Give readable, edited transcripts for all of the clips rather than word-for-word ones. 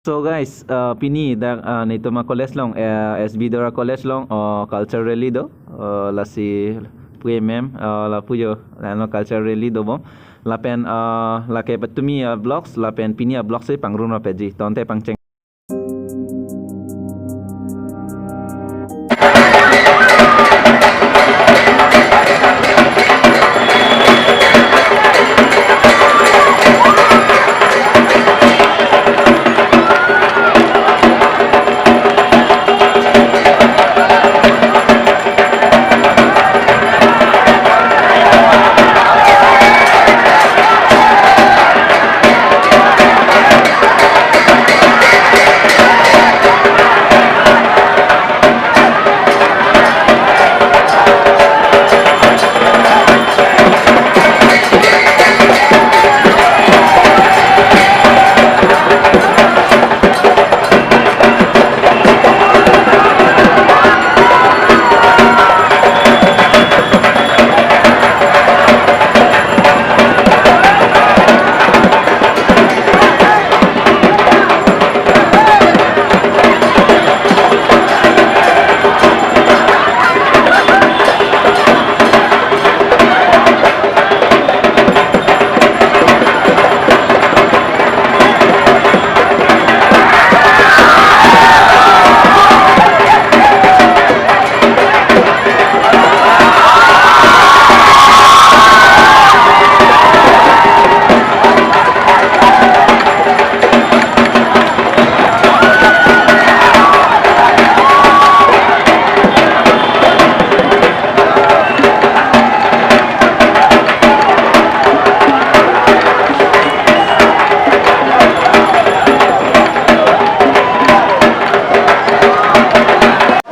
So guys, pini da nito ma college long SB Dora college long culture rally do la si PMM la puyo la no culture rally do bom la pen la ke patumi blogs la pen pini blogs se pangrun na peji tonte pangcheng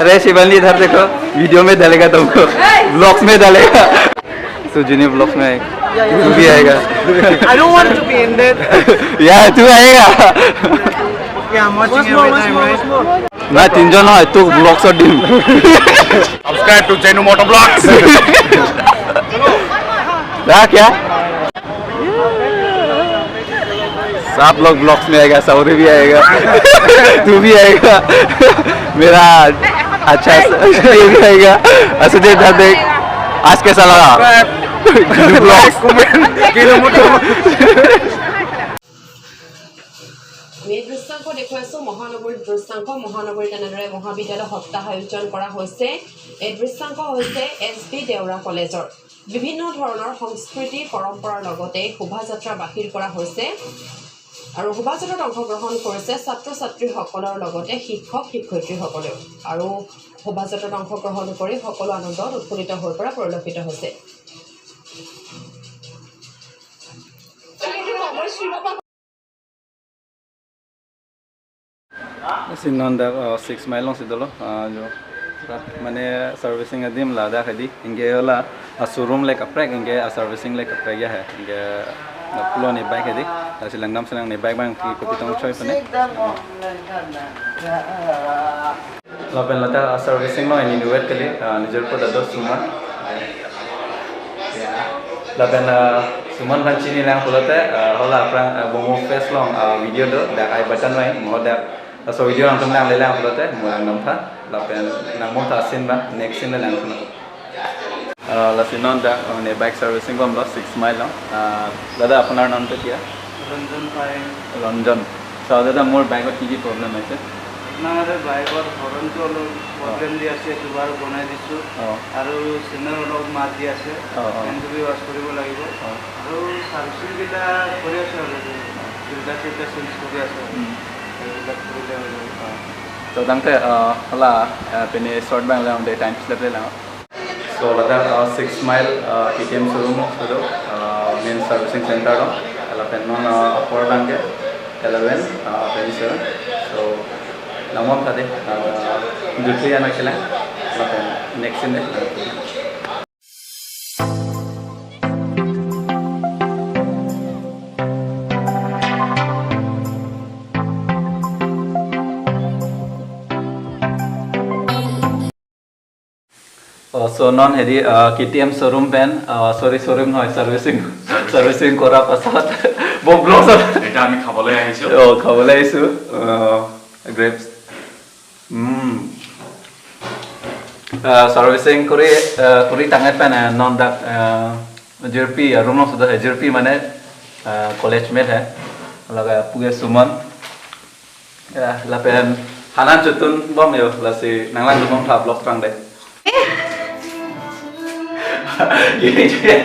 अरे शिवानी इधर देखो video में डालेगा तुमको blogs में डालेगा Sujani blogs में तू भी आएगा I don't want to be in that. यार तू आएगा Yeah, I'm watching every time, right? मैं तीन जन है तू ब्लॉग्स और team Subscribe to Jenu Motor Vlogs. क्या सब लोग ब्लॉग्स में आएगा सऊदी भी आएगा तू भी आएगा मेरा अच्छा ये भी आएगा असद इधर देख आज कैसा लगा ब्लॉग्स দৃশ্যাংক দেখুৱাইছো মহানগৰীৰ দৃশ্যাংক মহানগৰীত এনেদৰে মহাবিদ্যালয় সপ্তাহ আয়োজন কৰা হৈছে এই দৃশ্যাংক হৈছে এছবি দেউৰা কলেজৰ বিভিন্ন ধৰণৰ সংস্কৃতি পৰম্পৰাৰ লগতে শোভাযাত্ৰা বাহিৰ কৰা হৈছে আৰু শোভাযাত্ৰাত অংশগ্ৰহণ কৰিছে ছাত্ৰ ছাত্ৰীসকলৰ লগতে শিক্ষক শিক্ষয়িত্ৰীসকলেও আৰু শোভাযাত্ৰাত অংশগ্ৰহণ কৰি সকলো আনন্দত উৎফুল্লিত হৈ পৰা পৰিলক্ষিত হৈছে सिन्नंदा 6 mile long sidolo jo mane servicing adim la da khadi inge ola showroom le kaprek inge servicing le kaprek ya hai inge pulo ni bike hedi silang nam silang ni bike bang ki kopitong choi pane la pen lata servicing lo ini duet kali nijor ko dado suman la pen suman ban chini lang pulote hola prang bomo face long video do da ai button mai mo da so video ang tumlang lelang pulote mo ang nampa la pen nang mo ta sin ba next sin lelang kuno la sinon da ne bike servicing bom lo 6 mile long dada apnar nam to kia Ranjan Pai. Ranjan so dada mor bike ot ki problem aise আপনাদের বাইকৰ হৰণটো অলপ problem দি আছে দুবাৰ বনাই দিছোঁ আৰু signal অলপ মাত দি আছে এনডি ৱাছ কৰিব লাগিব আৰু চাৰ্ভিচিংকেইটা কৰি আছে অলৰেডি ফিল্টাৰ চিল্টাৰ চেঞ্জ কৰি আছে এইবিলাক কৰিলে হৈ যাব so dangte hala pene short bang lang de time slip le lang so lada 6 mile KTM showroom so main servicing center do ala pen non upper bang ke 11 27 so namon thade duty ana kela la pen next in so non hedi KTM showroom pen sorry showroom hoy servicing kora pasat bo blog এটা আমি খাবলৈ আহিছো খাবলৈ আহিছোঁ grapes সাৰ্ভিচিং কৰি tangan pa na non dak jerpi rumah sudah jerpi mana college mate hai laga puge suman ya lapen hanan jutun bom yo lasi nanglang dumong thap blok pang deh ini je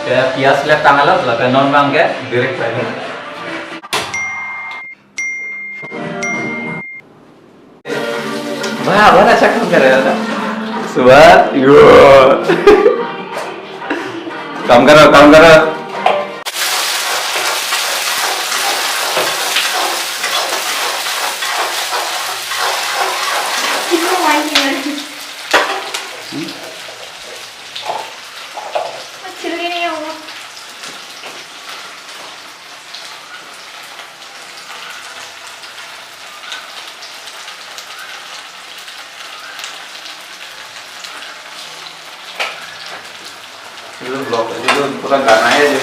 ya pias lihat tangan lo lah non bang ke direct lagi wah mana cakap keren suat yo काम करो itu blog itu bukan karena aja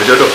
Duduk.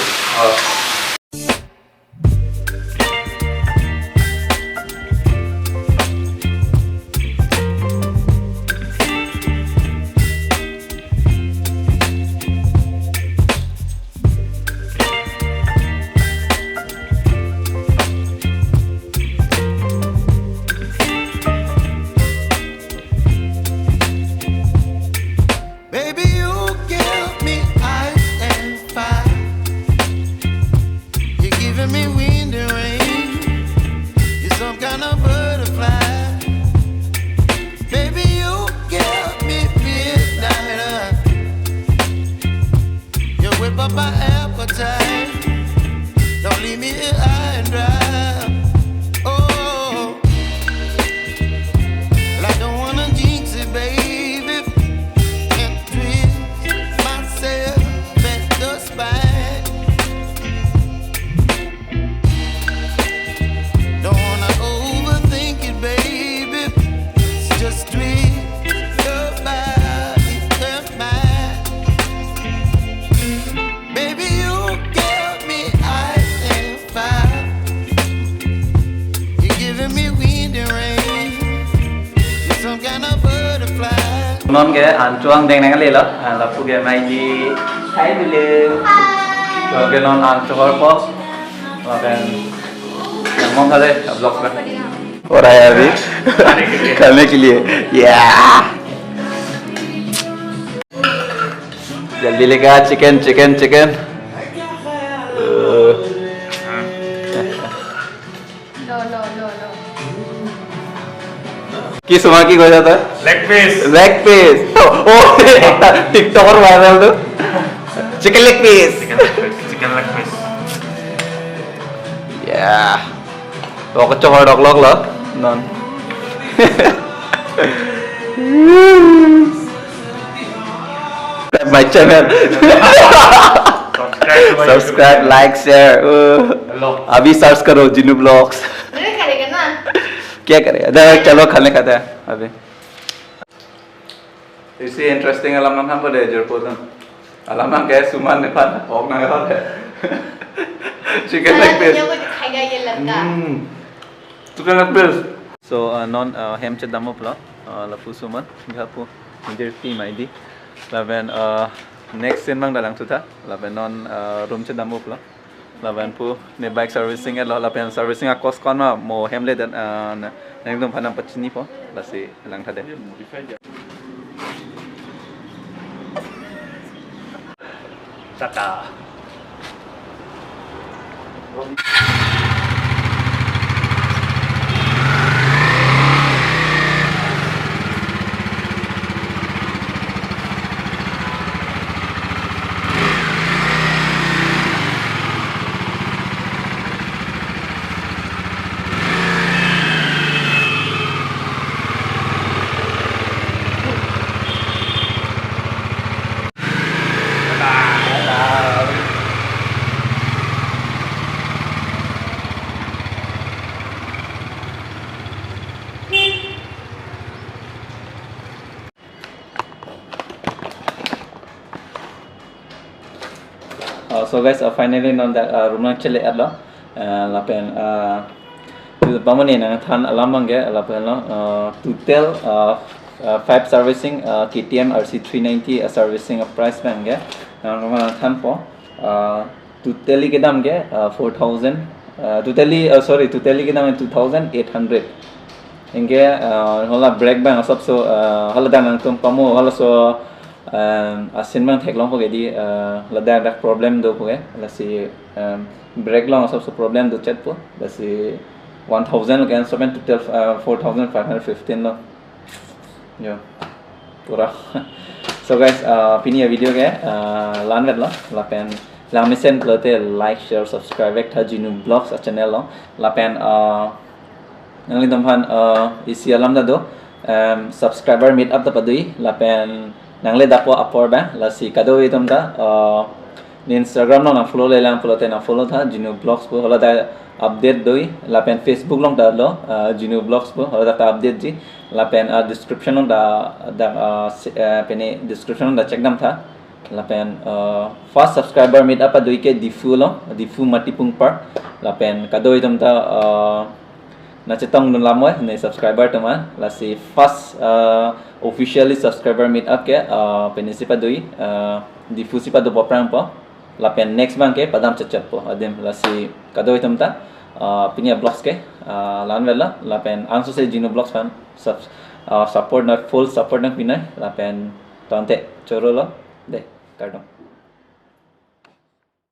Non ke ancuang deng neng le lo la puge mai di hai bile lo ke non ancuang po lo kan yang mau kale blog में हो रहा है अभी खाने के लिए या जल्दी लेगा चिकन की सुमा की हो जाता है लेग पीस ओ टिकटॉकर वायरल तो चिकन लेग पीस या तो कच्चा hot dog log low non my channel subscribe like share अभी सर्च करो जिनू ब्लॉग्स क्या करेगा चलो खाने खाते हैं अभी इसी interesting alam nam ham pada jerpotan alam nam kayak suman nepan ok na hot hai chicken leg piece chicken leg piece so non hem che damo pla la pu suman gapu indir pi mai di laben next sin mang dalang tuta laben non room che damo pla laben pu ne bike servicing lo laben servicing a cost kon ma mo hem le dan nang dum phanam pachini po lasi lang thade Tata. So guys, finally on the rumah cile adlo, lapen bangun ini than alam bangge, lapen total 5 servicing KTM RC390 servicing price bangge, rumah than po totally kita bangge 4,000, totally kita bangge 2,800. Inge hola brake bang asap so hola dan tum pamu hola so asin bang thek long ho gedi lada dak problem do ho ge la si brake long asap so problem do chat po la si 1,000 again so ben total 4,515 lo yo pura. So guys pini video ge lan vet lo la pen la misen klote like share subscribe ek tha Jinu Vlogs channel lo la pen nang lidam han isi alam da do subscriber meet up da padui la pen nang le da po apor ba la si kado itam da ni Instagram no na follow le lang follow te na follow tha Jinu Vlogs po hola da update doi la pen Facebook long da lo Jinu Vlogs po hola da update ji la pen description on da pen description da check dam tha la pen first subscriber meet up padui ke difu lo difu matipung par la pen kado itam da na cetong dun lamoy na subscriber teman la si first officially subscriber meet up ke penisi pa doi difusi pa do poprang po la pen next bang ke padam chat po adem la si kado itam ta pinya blogs ke lan vela la pen anso se Jinu Vlogs fan support na full support na pinay la pen tante choro lo de kardong